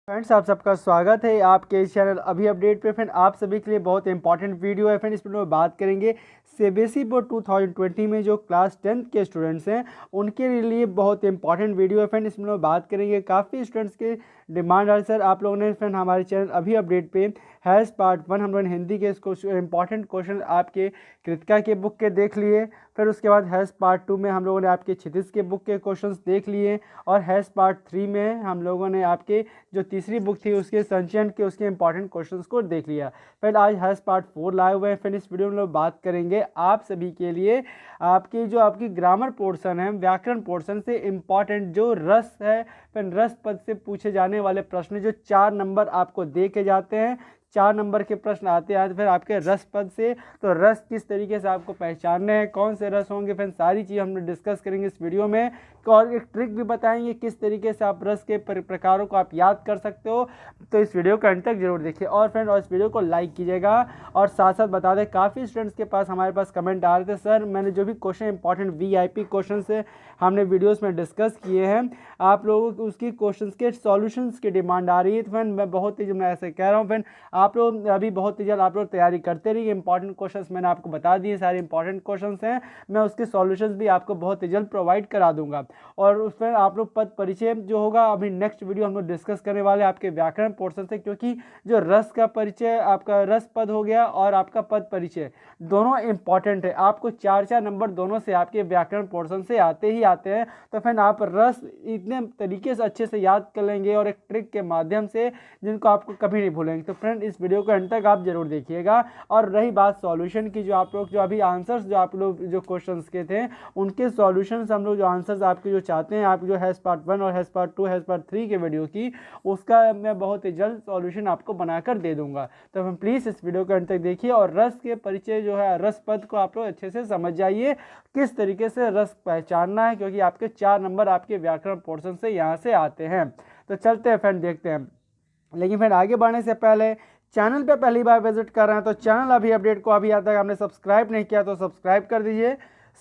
Friends, आप सबका स्वागत है आपके इस चैनल अभी अपडेट पे। फ्रेंड, आप सभी के लिए बहुत इंपॉर्टेंट वीडियो है। फ्रेंड, इस वीडियो में बात करेंगे सीबीएसई बोर्ड 2020 में जो क्लास 10th के स्टूडेंट्स हैं उनके लिए बहुत इंपॉर्टेंट वीडियो है। फ्रेंड, इस वीडियो में बात करेंगे काफ़ी स्टूडेंट्स के डिमांड है। सर, आप लोगों ने फ्रेंड हमारे चैनल अभी अपडेट पे हैज़ पार्ट 1 हम लोगों ने हिंदी के इसको इंपॉर्टेंट क्वेश्चन आपके कृतिका के बुक के देख लिए। फिर उसके बाद हैज़ पार्ट 2 में हम लोगों ने आपके क्षितिज के बुक के क्वेश्चंस देख लिए। और हैज़ पार्ट 3 में हम लोगों ने आपके जो तीसरी बुक थी उसके संचयन के उसके इंपॉर्टेंट क्वेश्चंस को देख लिया। फिर आज हैज़ पार्ट 4 लाए हुए हैं। फिर इस वीडियो में लोग बात करेंगे आप सभी के लिए आपकी ग्रामर पोर्शन है, व्याकरण पोर्शन से इंपॉर्टेंट जो रस है, फिर रस पद से पूछे जाने वाले प्रश्न जो 4 नंबर आपको दे के जाते हैं। 4 नंबर के प्रश्न आते हैं फिर आपके रस पद से। तो रस किस तरीके से आपको पहचानने हैं, कौन से रस होंगे, फिर सारी चीज़ हम लोग डिस्कस करेंगे इस वीडियो में। और एक ट्रिक भी बताएंगे किस तरीके से आप रस के प्रकारों को आप याद कर सकते हो। तो इस वीडियो को अंत तक जरूर देखिए और फ्रेंड और इस वीडियो को लाइक कीजिएगा। और साथ साथ बता दें, काफ़ी स्टूडेंट्स के पास हमारे पास कमेंट आ रहे थे, सर मैंने जो भी क्वेश्चन इंपॉर्टेंट वीआईपी क्वेश्चन से हमने वीडियोस में डिस्कस किए हैं, आप लोगों को उसकी क्वेश्चंस के सॉल्यूशंस की डिमांड आ रही है। तो फ्रेंड मैं बहुत ही मैं ऐसे कह रहा हूँ फ्रेंड, आप लोग अभी बहुत ही जल्द आप लोग तैयारी करते रहिए। इंपॉर्टेंट क्वेश्चंस मैंने आपको बता दिए, सारे इंपॉर्टेंट क्वेश्चंस हैं, मैं उसके सॉल्यूशंस भी आपको बहुत ही जल्द प्रोवाइड करा दूंगा। और उसमें आप लोग पद परिचय जो होगा अभी नेक्स्ट वीडियो हम लोग डिस्कस करने वाले हैं आपके व्याकरण पोर्शन से, क्योंकि जो रस का परिचय आपका रस पद हो गया और आपका पद परिचय दोनों इंपॉर्टेंट है। आपको 4-4 नंबर दोनों से आपके व्याकरण पोर्शन से आते ही आते हैं। तो फिर आप रस इतने तरीके से अच्छे से याद कर लेंगे और एक ट्रिक के माध्यम से जिनको आपको कभी नहीं भूलेंगे। तो फ्रेंड इस वीडियो को अंत तक आप जरूर देखिएगा। और रही बात सॉल्यूशन की, जो आप लोग जो अभी आंसर्स जो आप लोग जो क्वेश्चंस के थे उनके सॉल्यूशंस हम लोग जो आंसर्स आपके जो चाहते हैं, आप जो हैज़ पार्ट 1 और हैज़ पार्ट 2 हैज़ पार्ट 3 के वीडियो की, उसका मैं बहुत ही जल्द सॉल्यूशन आपको बनाकर दे दूंगा। तो हम प्लीज़ इस वीडियो को अंत तक देखिए और रस के परिचय जो है रस पद को आप लोग अच्छे से समझ जाइए किस तरीके से रस पहचानना है, क्योंकि आपके 4 नंबर आपके व्याकरण पोर्शन से यहाँ से आते हैं। तो चलते हैं फ्रेंड, देखते हैं। लेकिन फ्रेंड आगे बढ़ने से पहले चैनल पे पहली बार विजिट कर रहे हैं तो चैनल अभी अपडेट को अभी तक आपने सब्सक्राइब नहीं किया तो सब्सक्राइब कर दीजिए,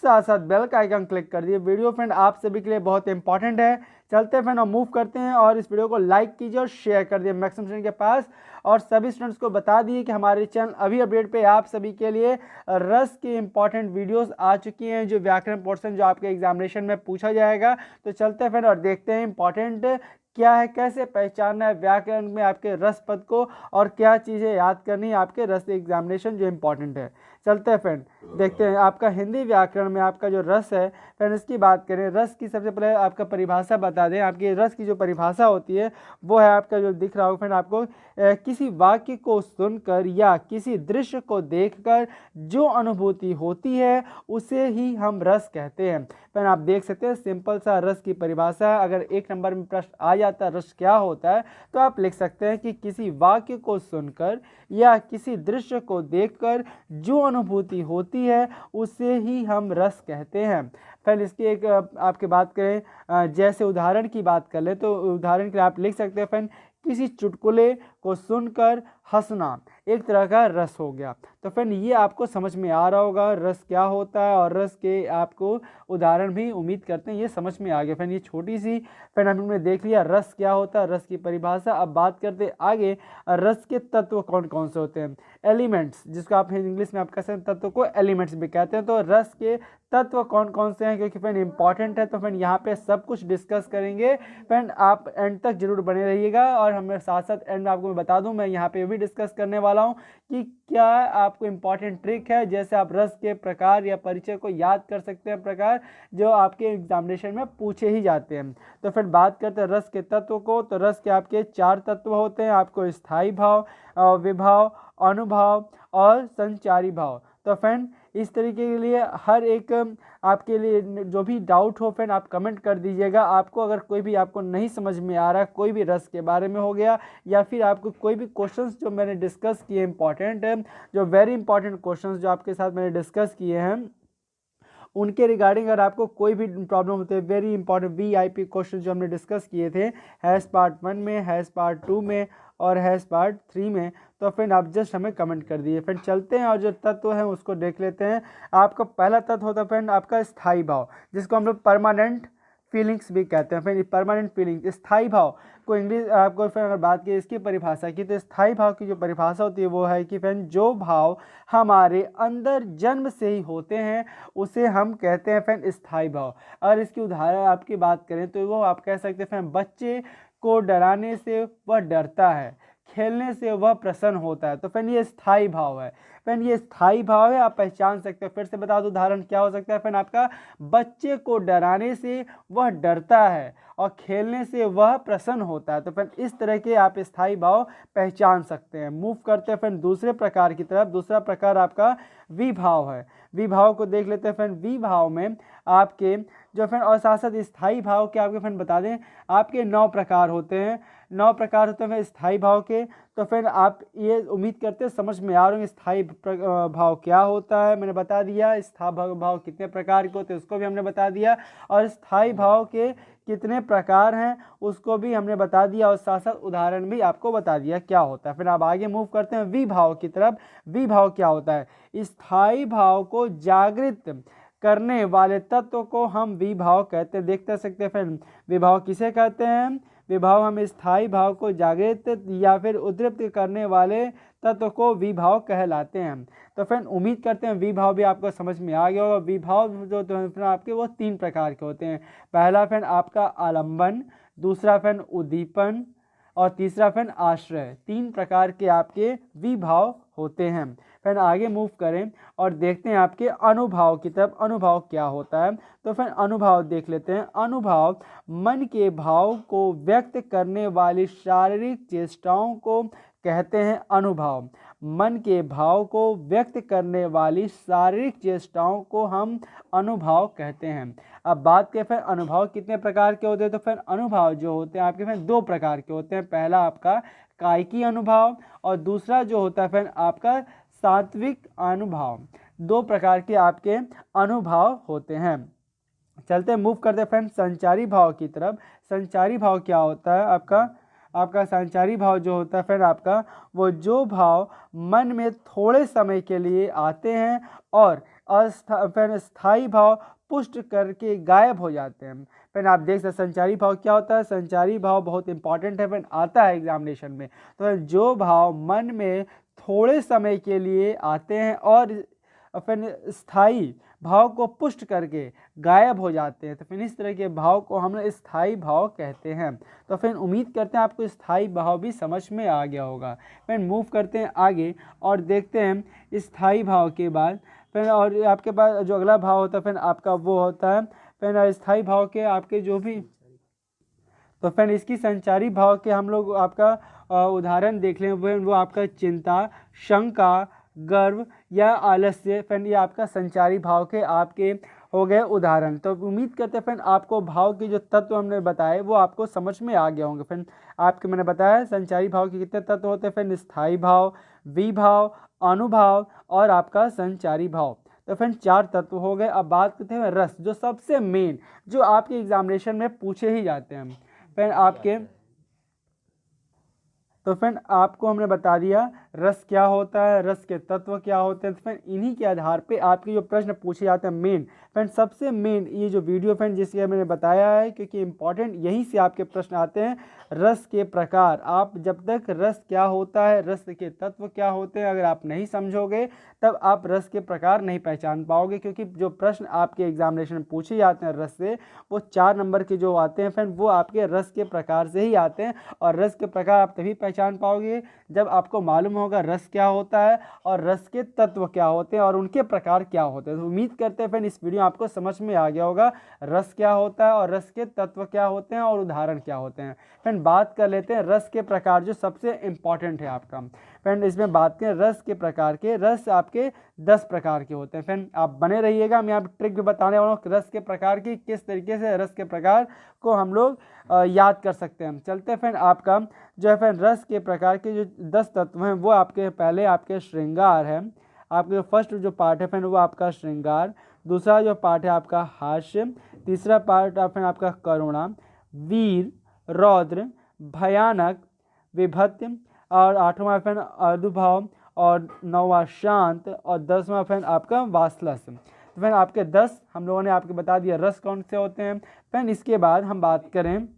साथ साथ बेल का आइकन क्लिक कर दीजिए। वीडियो फ्रेंड आप सभी के लिए बहुत इंपॉर्टेंट है। चलते हैं फ्रेंड और मूव करते हैं और इस वीडियो को लाइक कीजिए और शेयर कर दिए मैक्सिमम स्टूडेंट के पास। और सभी स्टूडेंट्स को बता दिए कि हमारे चैनल अभी अपडेट पे आप सभी के लिए रस की इंपॉर्टेंट वीडियोस आ चुकी हैं, जो व्याकरण पोर्शन जो आपके एग्जामिनेशन में पूछा जाएगा। तो चलते हैं फ्रेंड और देखते हैं इंपॉर्टेंट क्या है, कैसे पहचानना है व्याकरण में आपके रस पद को और क्या चीज़ें याद करनी है आपके रस एग्जामिनेशन जो इंपॉर्टेंट है। चलते हैं फ्रेंड, देखते हैं आपका हिंदी व्याकरण में आपका जो रस है। फ्रेंड इसकी बात करें, रस की सबसे पहले आपका परिभाषा बता दें। आपकी रस की जो परिभाषा होती है वो है आपका जो दिख रहा हो फ्रेंड आपको, किसी वाक्य को सुनकर या किसी दृश्य को देखकर जो अनुभूति होती है उसे ही हम रस कहते हैं। फ्रेंड आप देख सकते हैं सिंपल सा रस की परिभाषा। अगर 1 नंबर में प्रश्न आ जाता है रस क्या होता है, तो आप लिख सकते हैं कि किसी वाक्य को सुनकर या किसी दृश्य को देखकर जो अनुभूति होती है उसे ही हम रस कहते हैं। फिर इसकी एक आपकी बात करें, जैसे उदाहरण की बात कर लें तो उदाहरण के लिए आप लिख सकते हैं फ्रेंड, किसी चुटकुले को सुनकर हंसना एक तरह का रस हो गया। तो फ्रेंड ये आपको समझ में आ रहा होगा रस क्या होता है, और रस के आपको उदाहरण भी उम्मीद करते हैं ये समझ में आ गया। फ्रेंड ये छोटी सी फ्रेंड हमने देख लिया रस क्या होता है, रस की परिभाषा। अब बात करते हैं आगे, रस के तत्व कौन कौन से होते हैं, एलिमेंट्स, जिसको आप इंग्लिश में आप कह सकते हैं तत्व को एलिमेंट्स भी कहते हैं। तो रस के तत्व कौन कौन से हैं, क्योंकि फ्रेंड इंपॉर्टेंट है, तो फ्रेंड यहाँ पे सब कुछ डिस्कस करेंगे। फ्रेंड आप एंड तक जरूर बने रहिएगा। और हमें साथ साथ एंड में आपको मैं बता दूं, मैं यहाँ पे भी डिस्कस करने वाला हूँ कि क्या आपको इंपॉर्टेंट ट्रिक है जैसे आप रस के प्रकार या परिचय को याद कर सकते हैं, प्रकार जो आपके एग्जामिनेशन में पूछे ही जाते हैं। तो फिर बात करते हैं रस के तत्व को। तो रस के आपके 4 तत्व होते हैं, आपको स्थायी भाव, विभाव, अनुभाव और संचारी भाव। तो फ्रेंड इस तरीके के लिए हर एक आपके लिए जो भी डाउट हो फ्रेंड आप कमेंट कर दीजिएगा। आपको अगर कोई भी आपको नहीं समझ में आ रहा, कोई भी रस के बारे में हो गया, या फिर आपको कोई भी क्वेश्चंस जो मैंने डिस्कस किए इंपॉर्टेंट है, जो वेरी इंपॉर्टेंट क्वेश्चंस जो आपके साथ मैंने डिस्कस किए हैं, उनके रिगार्डिंग अगर आपको कोई भी प्रॉब्लम होती है, वेरी इंपॉर्टेंट वीआईपी क्वेश्चन जो हमने डिस्कस किए थे हैज़ पार्ट 1 में, हैज़ पार्ट 2 में और हैज़ पार्ट 3 में, तो फ्रेंड आप जस्ट हमें कमेंट कर दिए। फ्रेंड चलते हैं और जो तत्व है उसको देख लेते हैं। आपका पहला तत्व होता है फ्रेंड आपका स्थायी भाव, जिसको हम लोग परमानेंट, फीलिंग्स भी कहते हैं। फिर परमानेंट फीलिंग्स, स्थायी भाव को इंग्लिश आपको फिर अगर बात की इसकी परिभाषा की, तो स्थायी भाव की जो परिभाषा होती है वो है कि फिर जो भाव हमारे अंदर जन्म से ही होते हैं उसे हम कहते हैं फिर स्थायी भाव। अगर इसकी उदाहरण आपकी बात करें तो वो आप कह सकते हैं फिर बच्चे को डराने से वह डरता है, खेलने से वह प्रसन्न होता है, तो फिर ये स्थायी भाव है। फिर ये स्थायी भाव है, आप पहचान सकते हो। फिर से बता दो उदाहरण क्या हो सकता है। फिर आपका बच्चे को डराने से वह डरता है और खेलने से वह प्रसन्न होता है, तो फिर इस तरह के आप स्थायी भाव पहचान सकते हैं। मूव करते हैं फिर दूसरे प्रकार की तरफ। दूसरा प्रकार आपका विभाव है। विभाव को देख लेते हैं। फिर विभाव में आपके जो फिर और साथ साथ स्थायी भाव के आपके फिर बता दें, आपके 9 प्रकार होते हैं। 9 प्रकार होते हैं स्थायी भाव के। तो फिर आप ये उम्मीद करते हैं समझ में आ रहे होंगे स्थायी भाव क्या होता है, मैंने बता दिया। स्थायी भाव कितने प्रकार के होते हैं उसको भी हमने बता दिया, और स्थायी भाव के कितने प्रकार हैं उसको भी हमने बता दिया, और साथ साथ उदाहरण भी आपको बता दिया क्या होता है। फिर आप आगे मूव करते हैं विभाव की तरफ। विभाव क्या होता है? स्थायी भाव को जागृत करने वाले तत्व को हम विभाव कहते हैं। देखते सकते हैं फिर विभाव किसे कहते हैं? विभाव हम स्थायी भाव को जागृत या फिर उद्दीपित करने वाले तत्व को विभाव कहलाते हैं। तो फिर उम्मीद करते हैं विभाव भी आपको समझ में आ गया होगा। विभाव जो तो फिर आपके वो 3 प्रकार के होते हैं। पहला फिर आपका आलंबन, दूसरा फिर उद्दीपन, और तीसरा फिर आश्रय। 3 प्रकार के आपके विभाव होते हैं। फिर आगे मूव करें और देखते हैं आपके अनुभाव की तरफ। अनुभाव क्या होता है? तो फिर अनुभाव देख लेते हैं। अनुभाव मन के भाव को व्यक्त करने वाली शारीरिक चेष्टाओं को कहते हैं अनुभाव। मन के भाव को व्यक्त करने वाली शारीरिक चेष्टाओं को हम अनुभाव कहते हैं। अब बात करें फिर अनुभाव कितने प्रकार के होते हैं, तो फिर अनुभाव जो होते हैं आपके फिर 2 प्रकार के होते हैं। पहला आपका कायिकी अनुभाव, और दूसरा जो होता है फिर आपका सात्विक अनुभाव। 2 प्रकार के आपके अनुभाव होते हैं। चलते मूव करते फ्रेंड संचारी भाव की तरफ। संचारी भाव क्या होता है आपका संचारी भाव जो होता है फिर आपका वो जो भाव मन में थोड़े समय के लिए आते हैं और फिर स्थायी भाव पुष्ट करके गायब हो जाते हैं। फिर आप देख सकते संचारी भाव क्या होता है। संचारी भाव बहुत इंपॉर्टेंट है, फिर आता है एग्जामिनेशन में। तो जो भाव मन में थोड़े समय के लिए आते हैं और फिर स्थायी भाव को पुष्ट करके गायब हो जाते हैं, तो फिर इस तरह के भाव को हम स्थायी भाव कहते हैं। तो फिर उम्मीद करते हैं आपको स्थायी भाव भी समझ में आ गया होगा। फिर मूव करते हैं आगे और देखते हैं स्थायी भाव के बाद फिर और आपके पास जो अगला भाव होता है फिर आपका वो होता है फिर स्थायी भाव के आपके जो भी, तो फिर इसकी संचारी भाव के हम लोग आपका उदाहरण देख लें। वो आपका चिंता, शंका, गर्व या आलस्य। फिर ये आपका संचारी भाव के आपके हो गए उदाहरण। तो उम्मीद करते हैं फिर आपको भाव के जो तत्व हमने बताए वो आपको समझ में आ गया होंगे। फिर आपके मैंने बताया संचारी भाव के कितने तत्व होते हैं, फिर स्थायी भाव, विभाव, अनुभाव और आपका संचारी भाव। तो फिर 4 तत्व हो गए। अब बात करते हैं रस, जो सबसे मेन जो आपके एग्जामिनेशन में पूछे ही जाते हैं। फिर आपके तो फिर आपको हमने बता दिया रस क्या होता है, रस के तत्व क्या होते हैं। तो फिर इन्हीं के आधार पे आपके जो प्रश्न पूछे जाते हैं मेन, फ्रेंड सबसे मेन ये जो वीडियो फ्रेंड जिसके मैंने बताया है, क्योंकि इंपॉर्टेंट यहीं से आपके प्रश्न आते हैं। रस के प्रकार, आप जब तक रस क्या होता है, रस के तत्व क्या होते हैं, अगर आप नहीं समझोगे तब आप रस के प्रकार नहीं पहचान पाओगे। क्योंकि जो प्रश्न आपके एग्जामिनेशन में पूछे जाते हैं रस से, वो 4 नंबर के जो आते हैं फ्रेंड वो आपके रस के प्रकार से ही आते हैं। और रस के प्रकार आप तभी पहचान पाओगे जब आपको मालूम होगा रस क्या होता है और रस के तत्व क्या होते हैं और उनके प्रकार क्या होते हैं। तो उम्मीद करते हैं फ्रेंड इस वीडियो आपको समझ में आ गया होगा रस क्या होता है और रस के तत्व क्या होते हैं और उदाहरण क्या होते हैं। फ्रेंड बात कर लेते हैं रस के प्रकार जो सबसे इंपॉर्टेंट है आपका। फ्रेंड इसमें बात करें रस के प्रकार के, रस आपके 10 प्रकार के होते हैं। फ्रेंड आप बने रहिएगा, मैं यहाँ ट्रिक भी बताने वाला हूँ रस के प्रकार की, किस तरीके से रस के प्रकार को हम लोग याद कर सकते हैं। चलते हैं फ्रेंड आपका जो है फ्रेंड रस के प्रकार के जो 10 तत्व हैं वो आपके पहले आपके श्रृंगार है। आपके फर्स्ट जो पार्ट है फ्रेंड वो आपका श्रृंगार, दूसरा जो पार्ट है आपका हास्य, तीसरा पार्ट फ्रेंड आपका करुणा, वीर, रौद्र, भयानक, विभत्य, और 8वां फ्रेंड अदुभाव, और 9वां शांत, और 10वां फ्रेंड आपका वासलस। तो फ्रेंड आपके 10 हम लोगों ने आपको बता दिया रस कौन से होते हैं। फ्रेंड इसके बाद हम बात करें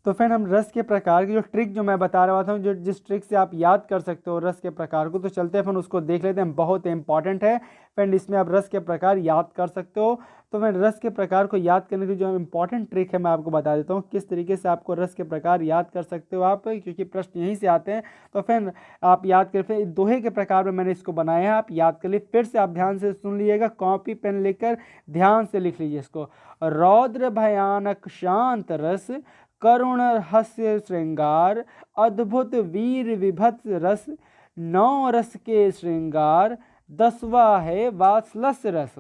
तो फ्रेंड हम रस के प्रकार की जो ट्रिक जो मैं बता रहा था, जो जिस ट्रिक से आप याद कर सकते हो रस के प्रकार को, तो चलते हैं फ्रेंड उसको देख लेते हैं। बहुत इंपॉर्टेंट है फ्रेंड, इसमें आप रस के प्रकार याद कर सकते हो। तो फ्रेंड रस के प्रकार को याद करने की जो इंपॉर्टेंट ट्रिक है मैं आपको बता देता हूँ, किस तरीके से आपको रस के प्रकार याद कर सकते हो आप, क्योंकि प्रश्न यहीं से आते हैं। तो फ्रेंड आप याद कर, फिर दोहे के प्रकार में मैंने इसको बनाया है, आप याद कर लीजिए। फिर से आप ध्यान से सुन लीजिएगा, कॉपी पेन लेकर ध्यान से लिख लीजिए इसको। रौद्र भयानक शांत रस, करुण हास्य श्रृंगार, अद्भुत वीर विभत्स रस, 9 रस के श्रृंगार, 10वां है वात्सल्य रस।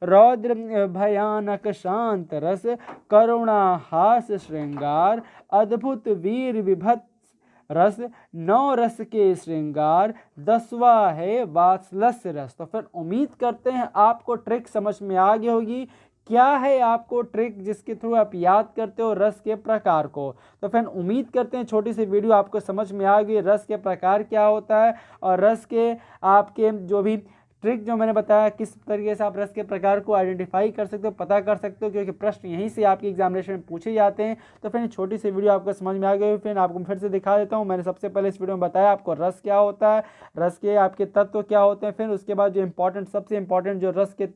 रौद्र भयानक शांत रस, करुणा हास्य श्रृंगार, अद्भुत वीर विभत्स रस, 9 रस के श्रृंगार, 10वां है वात्सल्य रस। तो फिर उम्मीद करते हैं आपको ट्रिक समझ में आ गई होगी। क्या है आपको ट्रिक जिसके थ्रू आप याद करते हो रस के प्रकार को। तो फ्रेंड उम्मीद करते हैं छोटी सी वीडियो आपको समझ में आ गई, रस के प्रकार क्या होता है और रस के आपके जो भी ट्रिक जो मैंने बताया, किस तरीके से आप रस के प्रकार को आइडेंटिफाई कर सकते हो, पता कर सकते हो, क्योंकि प्रश्न यहीं से आपके एग्जामिनेशन में पूछे जाते हैं। तो फ्रेंड छोटी सी वीडियो आपको समझ में आ गई। फ्रेंड आपको फिर से दिखा देता हूँ, मैंने सबसे पहले इस वीडियो में बताया आपको रस क्या होता है, रस के आपके तत्व क्या होते हैं। फिर उसके बाद जो इंपॉर्टेंट सबसे इंपॉर्टेंट जो रस के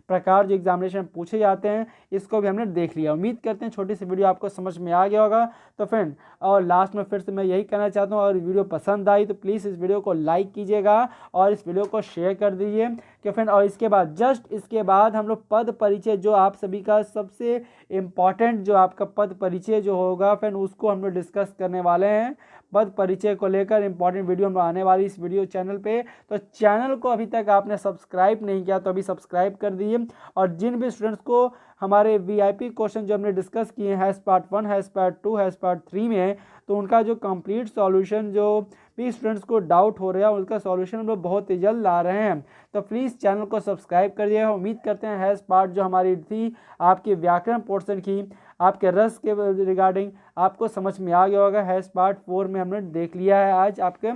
प्रकार जो एग्जामिनेशन में पूछे जाते हैं, इसको भी हमने देख लिया। उम्मीद करते हैं छोटी सी वीडियो आपको समझ में आ गया होगा। तो फ्रेंड और लास्ट में फिर से मैं यही कहना चाहता हूँ, और वीडियो पसंद आई तो प्लीज़ इस वीडियो को लाइक कीजिएगा और इस वीडियो को शेयर कर दीजिए कि फ्रेंड। और इसके बाद जस्ट इसके बाद हम लोग पद परिचय, जो आप सभी का सबसे इम्पॉर्टेंट जो आपका पद परिचय जो होगा फ्रेंड, उसको हम लोग डिस्कस करने वाले हैं। पद परिचय को लेकर इंपॉर्टेंट वीडियो हम आने वाली इस वीडियो चैनल पे। तो चैनल को अभी तक आपने सब्सक्राइब नहीं किया तो अभी सब्सक्राइब कर दीजिए। और जिन भी स्टूडेंट्स को हमारे वीआईपी क्वेश्चन जो हमने डिस्कस किए हैं, पार्ट 1 पार्ट 2 पार्ट 3 में, तो उनका जो कंप्लीट सॉल्यूशन जो भी स्टूडेंट्स को डाउट हो रहा है उसका सॉल्यूशन हम लोग बहुत ही जल्द ला रहे हैं। तो प्लीज़ चैनल को सब्सक्राइब कर दिए। उम्मीद करते हैं हैज़ पार्ट जो हमारी थी आपकी व्याकरण पोर्शन की, आपके रस के रिगार्डिंग आपको समझ में आ गया होगा। हैज़ पार्ट 4 में हमने देख लिया है आज आपके,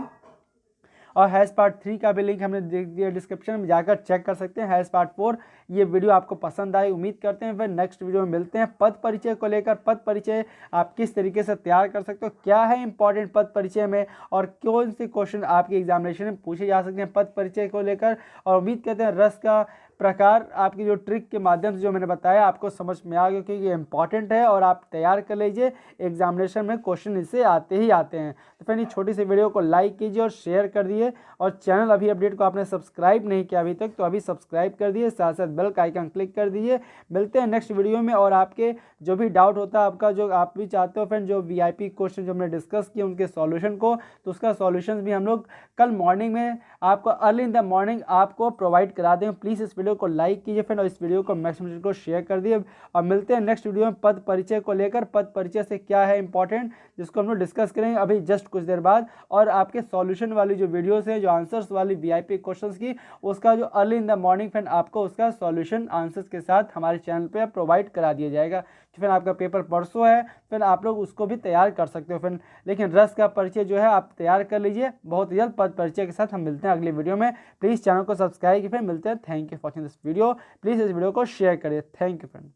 और हैज़ पार्ट 3 का भी लिंक हमने देख दिया, डिस्क्रिप्शन में जाकर चेक कर सकते हैं। हैज़ पार्ट 4 ये वीडियो आपको पसंद आई, उम्मीद करते हैं। फिर नेक्स्ट वीडियो में मिलते हैं पद परिचय को लेकर। पद परिचय आप किस तरीके से तैयार कर सकते हो, क्या है इंपॉर्टेंट पद परिचय में, और कौन से क्वेश्चन आपके एग्जामिनेशन में पूछे जा सकते हैं पद परिचय को लेकर। और उम्मीद करते हैं रस का प्रकार आपकी जो ट्रिक के माध्यम से जो मैंने बताया आपको समझ में आ गया, क्योंकि ये इंपॉर्टेंट है और आप तैयार कर लीजिए, एग्जामिनेशन में क्वेश्चन इससे आते ही आते हैं। तो फ्रेंड इस छोटी सी वीडियो को लाइक कीजिए और शेयर कर दिए, और चैनल अभी अपडेट को आपने सब्सक्राइब नहीं किया अभी तक तो अभी सब्सक्राइब कर दिए, साथ साथ बेल का आइकन क्लिक कर दिए। मिलते हैं नेक्स्ट वीडियो में। और आपके जो भी डाउट होता है आपका, जो आप भी चाहते हो फ्रेंड जो वीआईपी क्वेश्चन जो हमने डिस्कस किए उनके सॉल्यूशन को, तो उसका सॉल्यूशन भी हम लोग कल मॉर्निंग में आपको अर्ली इन द मॉर्निंग आपको प्रोवाइड करा दें। प्लीज़ इस वीडियो को लाइक कीजिए फ्रेंड और इस वीडियो को मैक्सिमम को शेयर कर दिए। और मिलते हैं नेक्स्ट वीडियो में पद परिचय को लेकर, पद परिचय से क्या है इंपॉर्टेंट जिसको हम लोग डिस्कस करेंगे अभी जस्ट कुछ देर बाद। और आपके सॉल्यूशन वाली जो वीडियोस है, जो आंसर्स वाली वीआईपी क्वेश्चंस की, उसका जो early in the morning friend आपको उसका सॉल्यूशन आंसर्स के साथ हमारे चैनल पे प्रोवाइड करा दिया जाएगा। फिर आपका पेपर परसों है, फिर आप लोग उसको भी तैयार कर सकते हो फ्रेंड। लेकिन रस का परिचय जो है आप तैयार कर लीजिए बहुत जल्द। पद परिचय के साथ हम मिलते हैं अगली वीडियो में। प्लीज़ चैनल को सब्सक्राइब कीजिए, फिर मिलते हैं। Thank you for watching this video. Please इस वीडियो को शेयर करिए। Thank you friend.